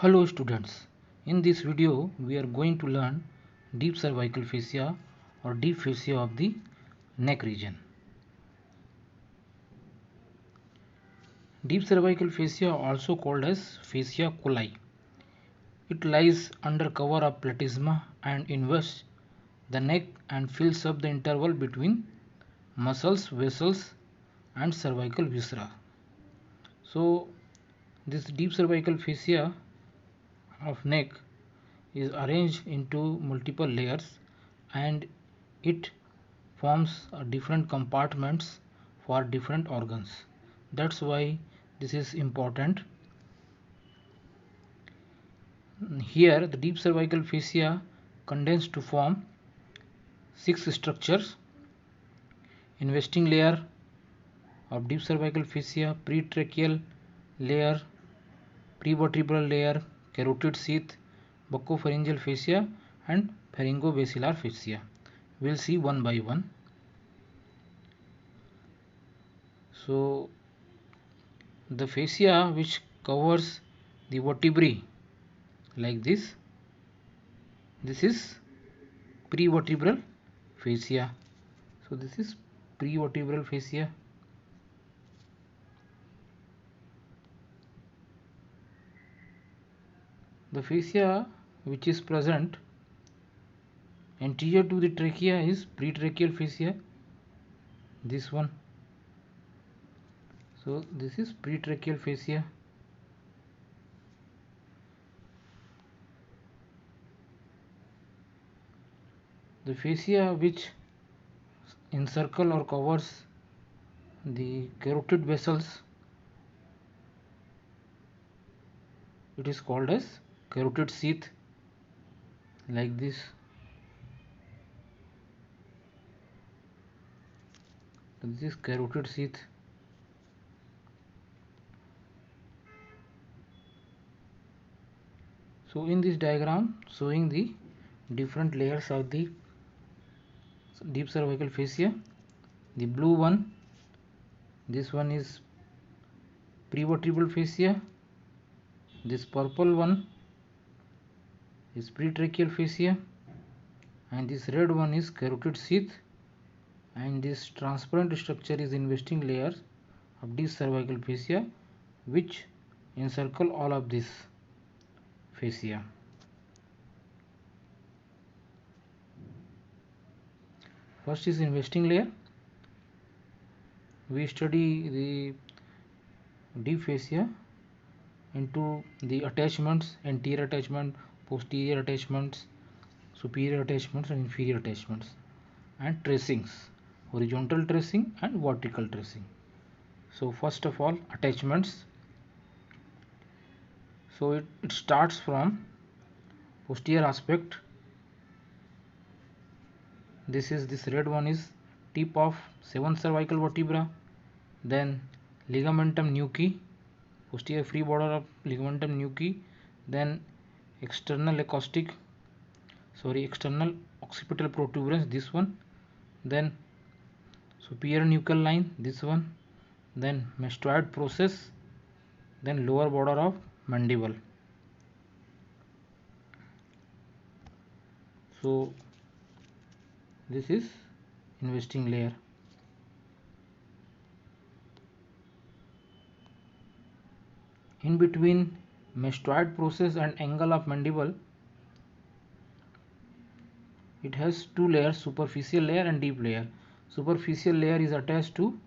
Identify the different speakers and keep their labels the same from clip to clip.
Speaker 1: Hello students, in this video we are going to learn deep cervical fascia or deep fascia of the neck region. Deep cervical fascia, also called as fascia coli. It lies under cover of platysma and invests the neck and fills up the interval between muscles, vessels and cervical viscera. So this deep cervical fascia of neck is arranged into multiple layers and it forms different compartments for different organs. That's why this is important. Here the deep cervical fascia condense to form 6 structures: investing layer of deep cervical fascia, pretracheal layer, prevertebral layer, carotid sheath, buccopharyngeal fascia and pharyngobasilar fascia. We'll see one by one. So the fascia which covers the vertebrae like this is prevertebral fascia. So this is prevertebral fascia. The fascia which is present anterior to the trachea is pretracheal fascia, this one. So this is pretracheal fascia. The fascia which encircle or covers the carotid vessels, it is called as carotid sheath, like this. This is carotid sheath. So in this diagram showing the different layers of the deep cervical fascia, the blue one, this one is prevertebral fascia, this purple one is pretracheal fascia, and this red one is carotid sheath, and this transparent structure is investing layers of deep cervical fascia which encircle all of this fascia. First is investing layer. We study the deep fascia into the attachments: anterior attachment, posterior attachments, superior attachments and inferior attachments, and tracings: horizontal tracing and vertical tracing. So first of all, attachments. So it starts from posterior aspect. This red one is tip of 7th cervical vertebra, then ligamentum nuchae, posterior free border of ligamentum nuchae, then external occipital protuberance, this one, then superior nuchal line, this one, then mastoid process, then lower border of mandible. So this is investing layer. In between mastoid process and angle of mandible, it has two layers: superficial layer and deep layer. Superficial layer is attached to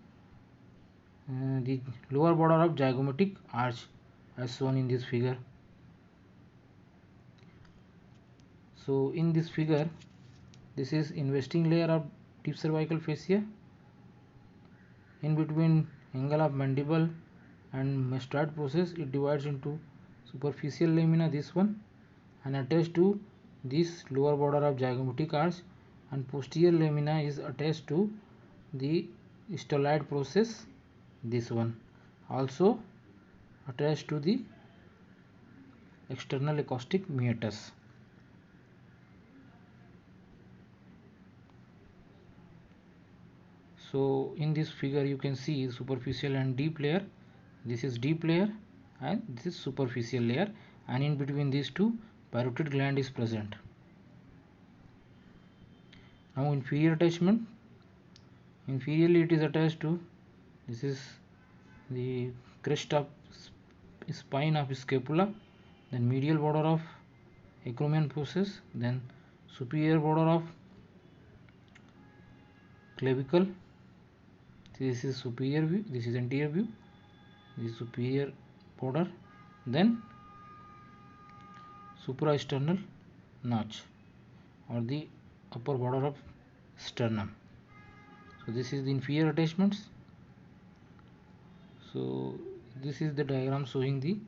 Speaker 1: the lower border of zygomatic arch as shown in this figure. So in this figure, this is investing layer of deep cervical fascia. In between angle of mandible and mastoid process, it divides into superficial lamina, this one, and attached to this lower border of zygomatic arch, and posterior lamina is attached to the styloid process, this one, also attached to the external acoustic meatus. So in this figure you can see superficial and deep layer. This is deep layer and this is superficial layer, and in between these two parotid gland is present. Now inferior attachment, inferiorly it is attached to, this is the crest of spine of scapula, then medial border of acromion process, then superior border of clavicle. This is superior view, this is anterior view, this is superior border, then supraesternal notch or the upper border of sternum. So this is the inferior attachments. So this is the diagram showing the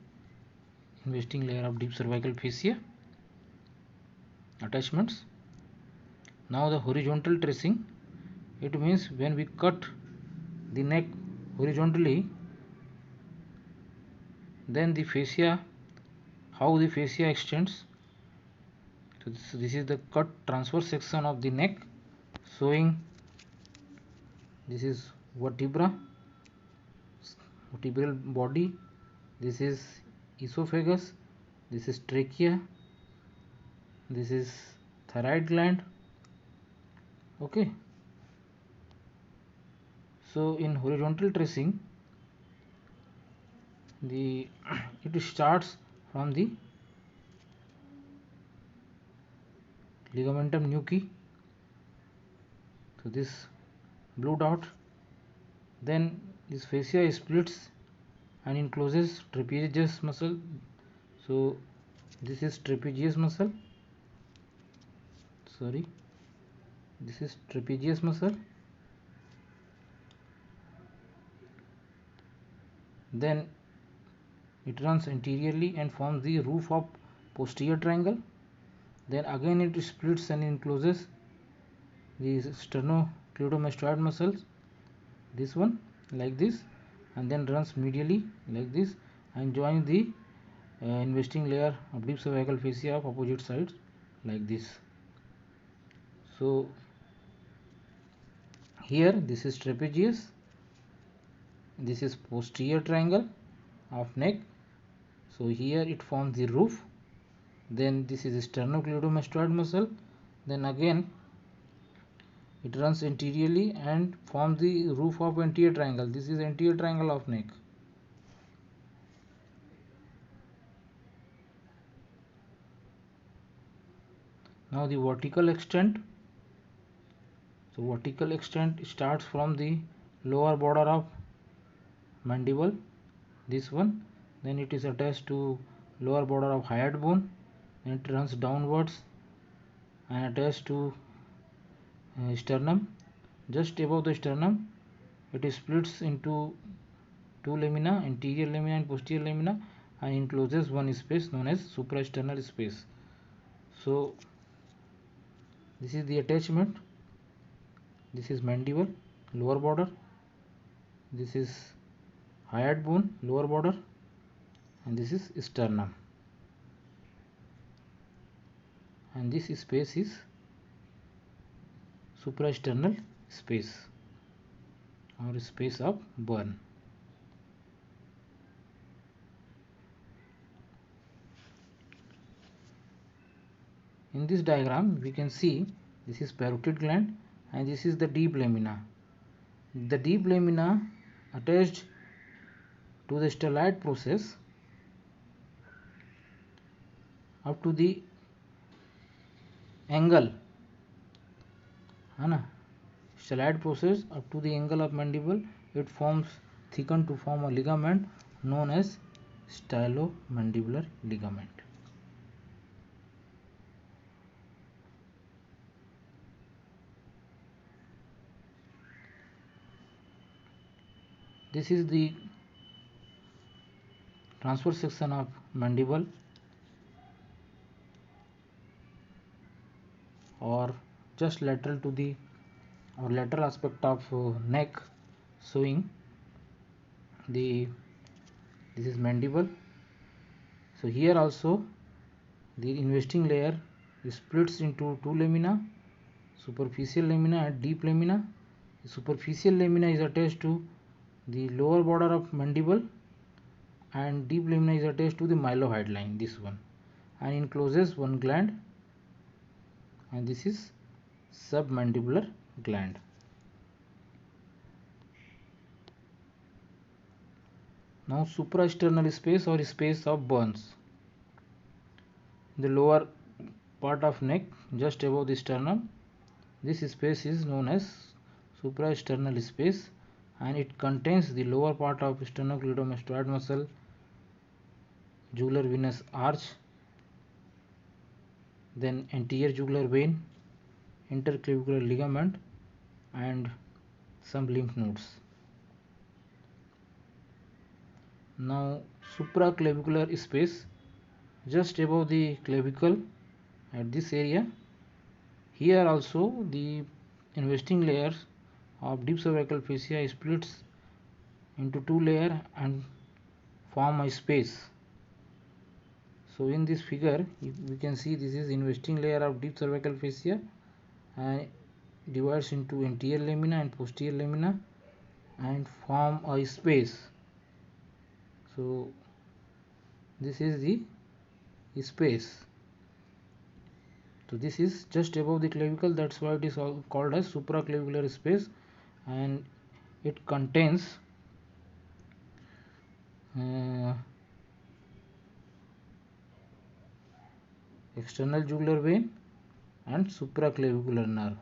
Speaker 1: investing layer of deep cervical fascia attachments. Now the horizontal tracing, it means when we cut the neck horizontally, then the fascia, how the fascia extends. So this is the cut transverse section of the neck, showing this is vertebral body, this is esophagus, this is trachea, this is thyroid gland. Okay, so in horizontal tracing, it starts from the ligamentum nuchae, so this blue dot, then this fascia splits and encloses trapezius muscle. So this is trapezius muscle, sorry, this is trapezius muscle, then it runs anteriorly and forms the roof of posterior triangle, then again it splits and encloses the sternocleidomastoid muscles, this one like this, and then runs medially like this and joins the investing layer of deep cervical fascia of opposite sides like this. So here this is trapezius, this is posterior triangle of neck, so here it forms the roof, then this is sternocleidomastoid muscle, then again it runs anteriorly and forms the roof of anterior triangle, this is anterior triangle of neck. Now the vertical extent, so vertical extent starts from the lower border of mandible, this one, then it is attached to lower border of hyoid bone, and it runs downwards and attached to sternum. Just above the sternum it splits into two lamina, anterior lamina and posterior lamina, and encloses one space known as supraesternal space. So this is the attachment, this is mandible lower border, this is hyoid bone lower border, and this is sternum, and this space is supraesternal space or space of Bern. In this diagram we can see this is parotid gland and this is the deep lamina. The deep lamina attached to the stellate process up to the angle, stellate process up to the angle of mandible, it forms thicken to form a ligament known as stylomandibular ligament. This is the transverse section of mandible or just lateral to the or lateral aspect of neck, showing this is mandible. So here also the investing layer splits into two lamina, superficial lamina and deep lamina. The superficial lamina is attached to the lower border of mandible and deep lamina is attached to the mylohyoid line, this one, and encloses one gland, and this is submandibular gland. Now supraesternal space or space of Burns. The lower part of neck just above the sternum, this space is known as supraesternal space, and it contains the lower part of sternocleidomastoid muscle, jugular venous arch, then anterior jugular vein, interclavicular ligament, and some lymph nodes. Now supraclavicular space just above the clavicle at this area. Here also the investing layers of deep cervical fascia splits into two layers and form a space. So in this figure we can see this is investing layer of deep cervical fascia and divides into anterior lamina and posterior lamina and form a space. So this is the space. So this is just above the clavicle, that's why it is called as supraclavicular space, and it contains external jugular vein and supraclavicular nerve.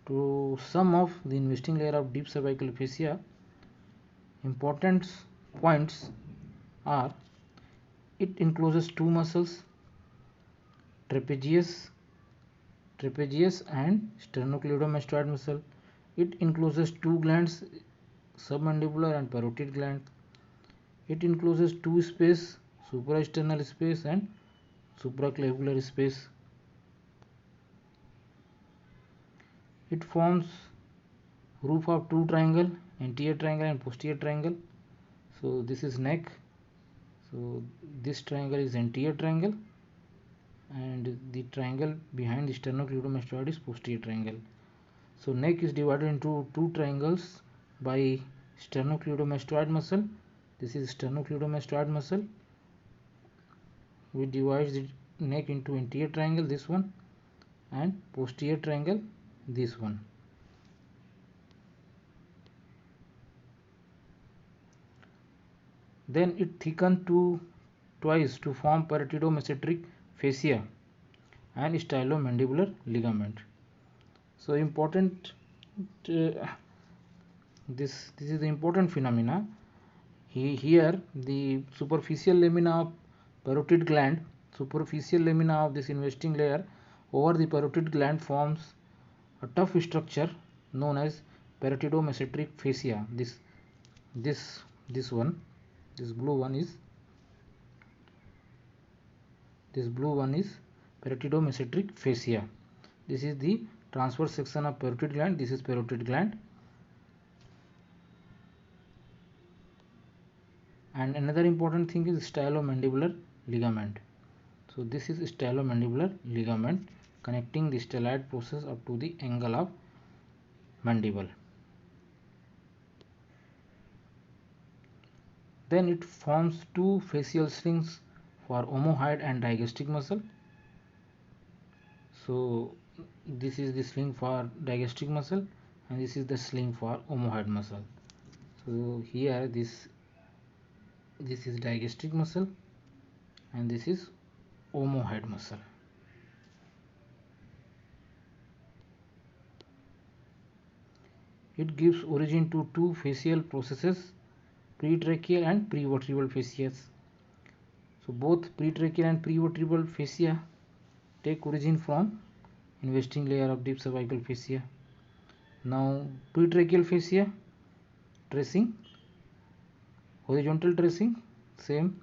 Speaker 1: To sum of the investing layer of deep cervical fascia, important points are: it encloses two muscles, trapezius and sternocleidomastoid muscle. It encloses two glands, submandibular and parotid gland. It encloses two space, supraesternal space and supraclavicular space. It forms roof of two triangle, anterior triangle and posterior triangle. So this is neck. So this triangle is anterior triangle, and the triangle behind the sternocleidomastoid is posterior triangle. So neck is divided into two triangles by sternocleidomastoid muscle. This is sternocleidomastoid muscle. We divide the neck into anterior triangle, this one, and posterior triangle, this one. Then it thickens twice to form parotidomesenteric fascia and stylomandibular ligament. So important, this is the important phenomena. Here the superficial lamina of parotid gland, superficial lamina of this investing layer over the parotid gland forms a tough structure known as parotidomesenteric fascia. This one, this blue one is parotidomesenteric fascia. This is the transverse section of parotid gland. This is parotid gland. And another important thing is stylomandibular ligament. So this is stylomandibular ligament connecting the styloid process up to the angle of mandible. Then it forms two facial slings for omohyoid and digastric muscle. So this is the sling for digastric muscle and this is the sling for omohyoid muscle. So here this is digastric muscle and this is omohyoid muscle. It gives origin to two facial processes, pretracheal and prevertebral fascias. So both pretracheal and prevertebral fascia take origin from investing layer of deep cervical fascia. Now pretracheal fascia tracing, horizontal tracing, same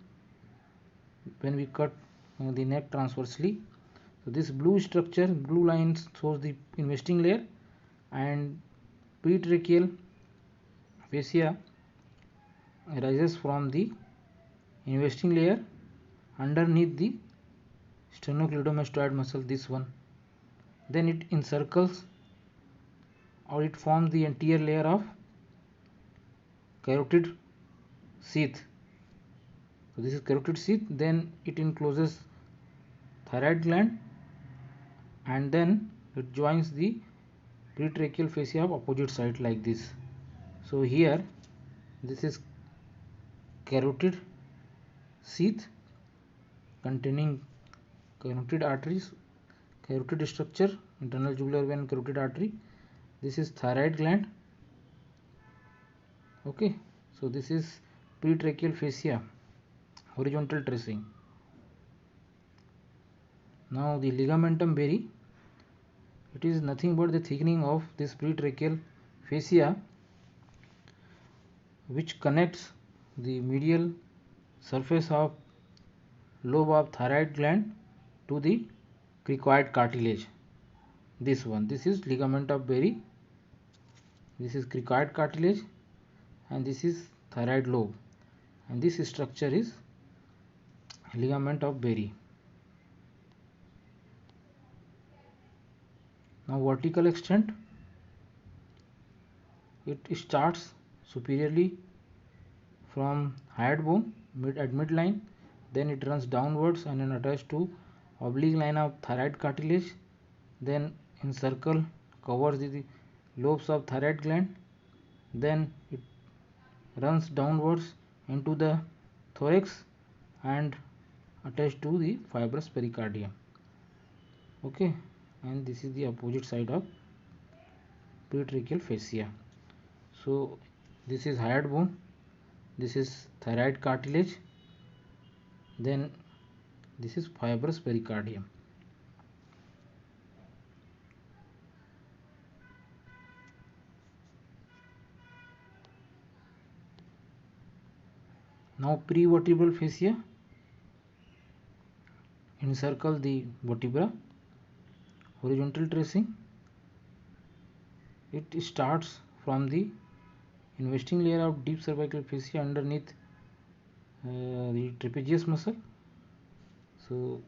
Speaker 1: when we cut the neck transversely. So this blue structure, blue line shows the investing layer, and pretracheal fascia arises from the investing layer underneath the sternocleidomastoid muscle, this one. Then it encircles or it forms the anterior layer of carotid sheath. So this is carotid sheath, then it encloses thyroid gland, and then it joins the pretracheal fascia of opposite side like this. So here this is carotid sheath containing carotid arteries, carotid structure, internal jugular vein, carotid artery. This is thyroid gland. Okay, so this is pretracheal fascia, horizontal tracing. Now the ligamentum beri, it is nothing but the thickening of this pretracheal fascia which connects the medial surface of lobe of thyroid gland to the cricoid cartilage. This one, this is ligament of Berry, this is cricoid cartilage, and this is thyroid lobe, and this structure is ligament of Berry. Now vertical extent, it starts superiorly from hyoid bone at midline, then it runs downwards and then attached to oblique line of thyroid cartilage, then in circle covers the lobes of thyroid gland, then it runs downwards into the thorax and attached to the fibrous pericardium. Okay, and this is the opposite side of pretracheal fascia. So this is hyoid bone, this is thyroid cartilage, then this is fibrous pericardium. Now prevertebral fascia, encircle the vertebra, horizontal tracing. It starts from the investing layer of deep cervical fascia underneath the trapezius muscle. So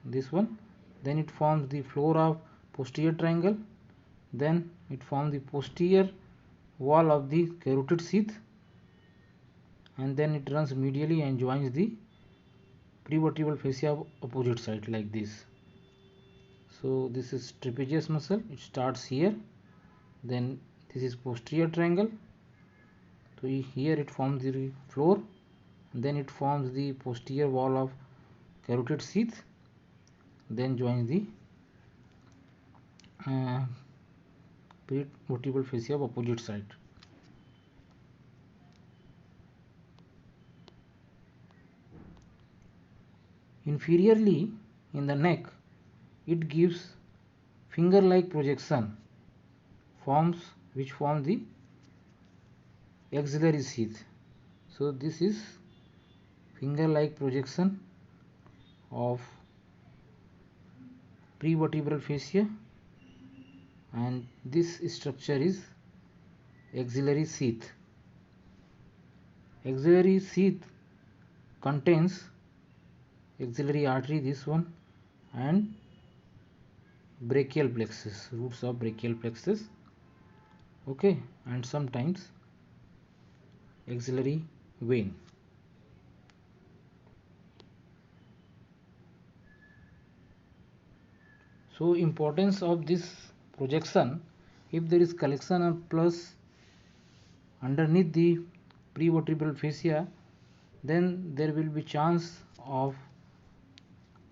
Speaker 1: this one, then it forms the floor of posterior triangle, then it forms the posterior wall of the carotid sheath, and then it runs medially and joins the prevertebral fascia of opposite side like this. So this is trapezius muscle, it starts here, then this is posterior triangle, so here it forms the floor, and then it forms the posterior wall of carotid sheath, then joins the prevertebral fascia of opposite side. Inferiorly in the neck, it gives finger-like projection which form the axillary sheath. So this is finger-like projection of prevertebral fascia, and this structure is axillary sheath. Axillary sheath contains axillary artery, this one, and brachial plexus, roots of brachial plexus. Okay, and sometimes axillary vein. So importance of this projection, if there is collection of pus underneath the prevertebral fascia, then there will be chance of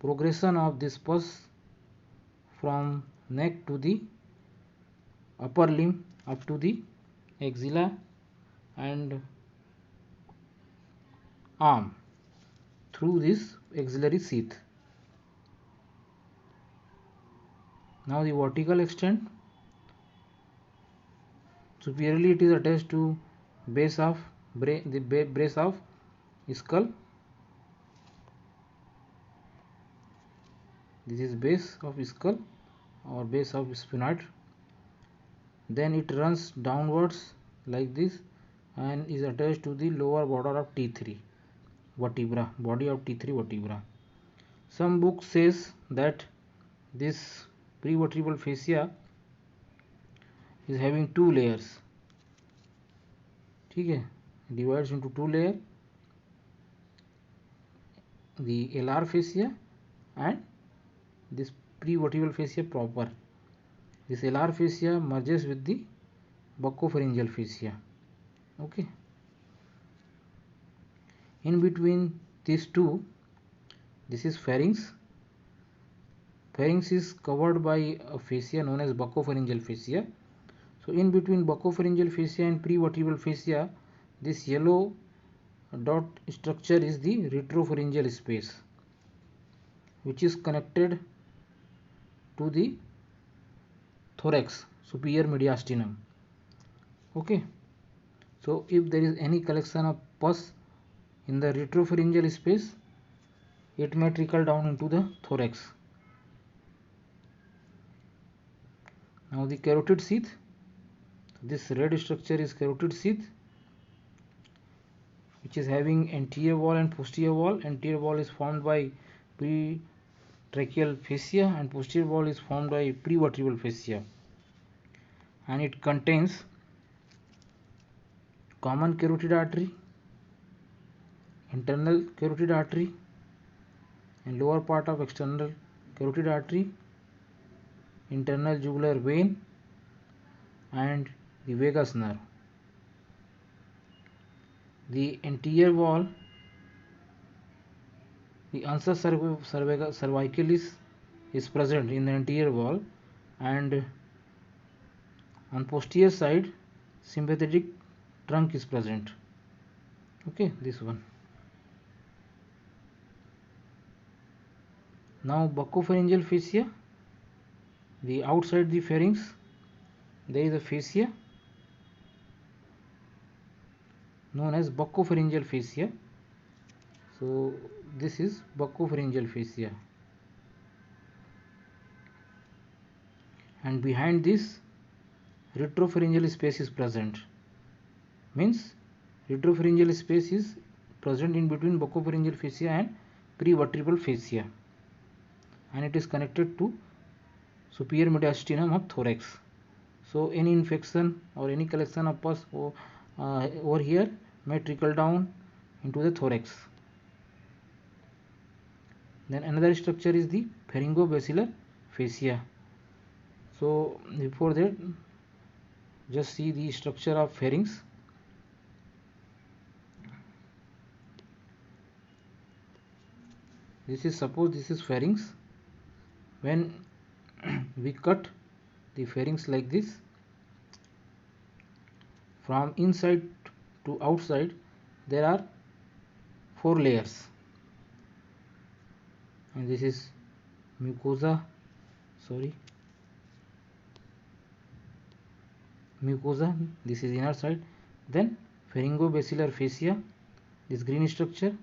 Speaker 1: progression of this pus from neck to the upper limb up to the axilla and arm through this axillary sheath. Now the vertical extent, superiorly it is attached to base of base of skull. This is base of skull or base of sphenoid. Then it runs downwards like this and is attached to the lower border of T3 vertebra, body of T3 vertebra. Some book says that this prevertebral fascia is having two layers. ठीक है, divides into two layers, the alar fascia and this prevertebral fascia proper. This alar fascia merges with the buccopharyngeal fascia. Okay. In between these two, this is pharynx. Pharynx is covered by a fascia known as buccopharyngeal fascia. So in between buccopharyngeal fascia and prevertebral fascia, this yellow dot structure is the retropharyngeal space, which is connected to the thorax, superior mediastinum. Okay. So if there is any collection of pus in the retropharyngeal space, it may trickle down into the thorax. Now the carotid sheath. This red structure is carotid sheath, which is having anterior wall and posterior wall. Anterior wall is formed by pretracheal fascia and posterior wall is formed by prevertebral fascia, and it contains common carotid artery, internal carotid artery, and lower part of external carotid artery, internal jugular vein, and the vagus nerve. The anterior wall, the ansa cervicalis is present in the anterior wall, and on posterior side sympathetic trunk is present. Okay, this one. Now buccopharyngeal fascia. The outside the pharynx there is a fascia known as buccopharyngeal fascia. So this is buccopharyngeal fascia, and behind this retropharyngeal space is present. Means retropharyngeal space is present in between buccopharyngeal fascia and prevertebral fascia, and it is connected to superior mediastinum of thorax. So any infection or any collection of pus over here may trickle down into the thorax. Then another structure is the pharyngobasilar fascia. So before that, just see the structure of pharynx. Suppose this is pharynx. When we cut the pharynx like this, from inside to outside there are 4 layers, and this is mucosa, this is inner side, then pharyngobasilar fascia, this green structure,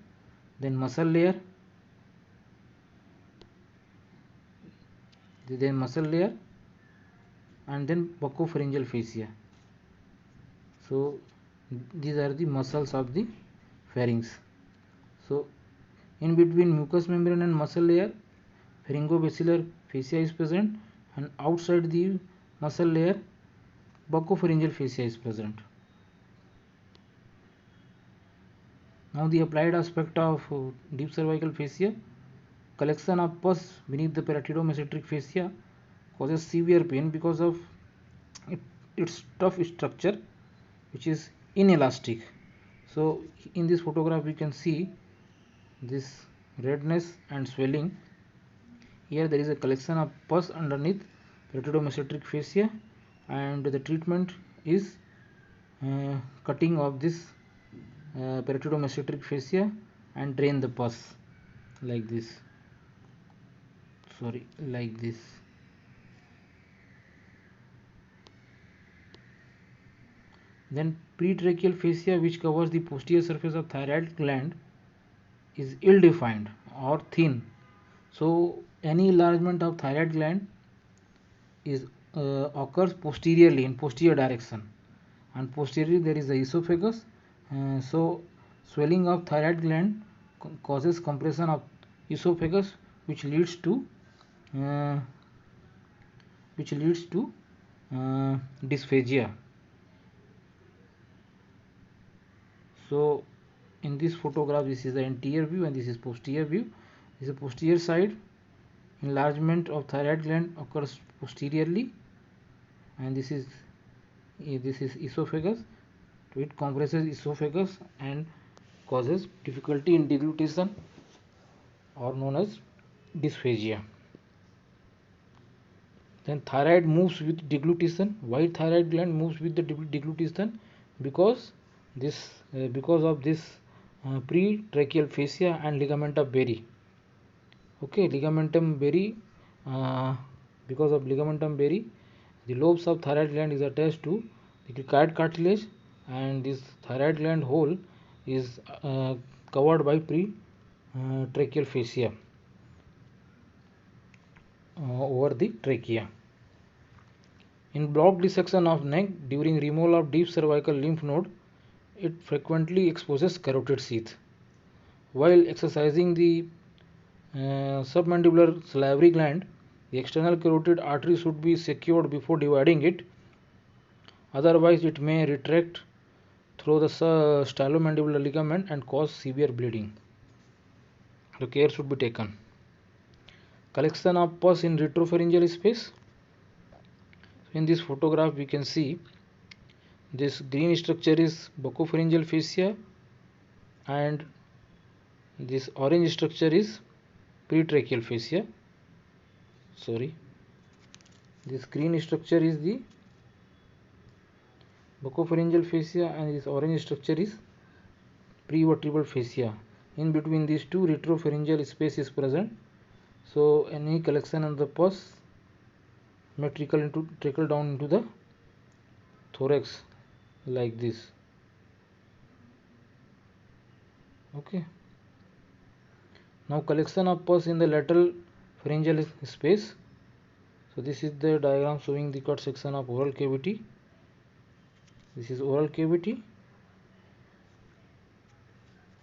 Speaker 1: then muscle layer, and then buccopharyngeal fascia. So these are the muscles of the pharynx. So in between mucous membrane and muscle layer, pharyngobasilar fascia is present, and outside the muscle layer buccopharyngeal fascia is present. Now the applied aspect of deep cervical fascia. Collection of pus beneath the paratidomesenteric fascia causes severe pain because of its tough structure, which is inelastic. So in this photograph we can see this redness and swelling. Here there is a collection of pus underneath paratidomesenteric fascia, and the treatment is cutting of this paratidomesenteric fascia and drain the pus like this. Like this. Then pretracheal fascia, which covers the posterior surface of thyroid gland, is ill defined or thin. So any enlargement of thyroid gland is occurs posteriorly, in posterior direction, and posteriorly there is the esophagus. So swelling of thyroid gland causes compression of esophagus, which leads to dysphagia. So in this photograph, this is the anterior view and this is posterior view. This is the posterior side. Enlargement of thyroid gland occurs posteriorly, and this is esophagus. It compresses esophagus and causes difficulty in deglutition, or known as dysphagia. Then thyroid moves with deglutition. Why thyroid gland moves with the deglutition? Because of this pretracheal fascia and ligamentum Berry. Okay, ligamentum Berry. Because of ligamentum Berry, the lobes of thyroid gland is attached to the cricoid cartilage, and this thyroid gland hole is covered by pretracheal fascia over the trachea. In block dissection of neck during removal of deep cervical lymph node, it frequently exposes carotid sheath. While exercising the submandibular salivary gland, the external carotid artery should be secured before dividing it. Otherwise, it may retract through the stylomandibular ligament and cause severe bleeding. The care should be taken. Collection of pus in retropharyngeal space. In this photograph, we can see this green structure is buccopharyngeal fascia, and this orange structure is pretracheal fascia. This green structure is the buccopharyngeal fascia and this orange structure is prevertebral fascia. In between these two, retropharyngeal space is present. So any collection of the pus may trickle down into the thorax like this. Okay. Now collection of pus in the lateral pharyngeal space. So this is the diagram showing the cut section of oral cavity. This is oral cavity,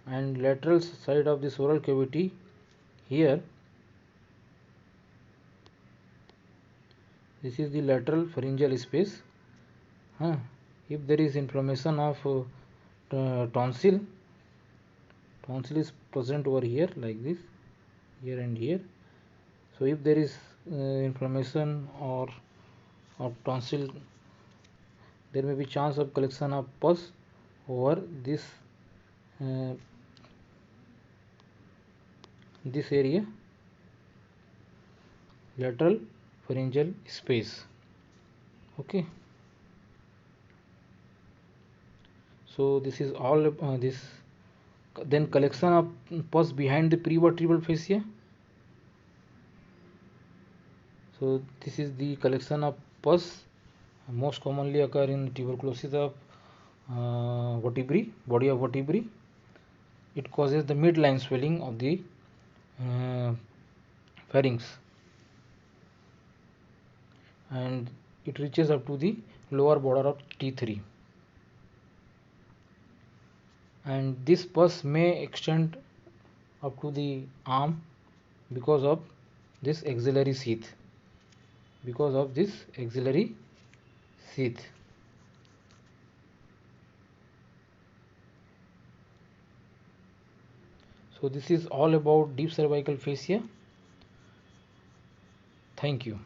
Speaker 1: and lateral side of this oral cavity here. This is the lateral pharyngeal space. If there is inflammation of tonsil is present over here like this, here and here. So if there is inflammation or of tonsil, there may be chance of collection of pus over this area, lateral pharyngeal space. Okay. So this is all this. Then collection of pus behind the prevertebral fascia. So this is the collection of pus most commonly occur in tuberculosis of vertebrae, body of vertebrae. It causes the midline swelling of the pharynx, and it reaches up to the lower border of T3. And this pus may extend up to the arm because of this axillary sheath. So this is all about deep cervical fascia. Thank you.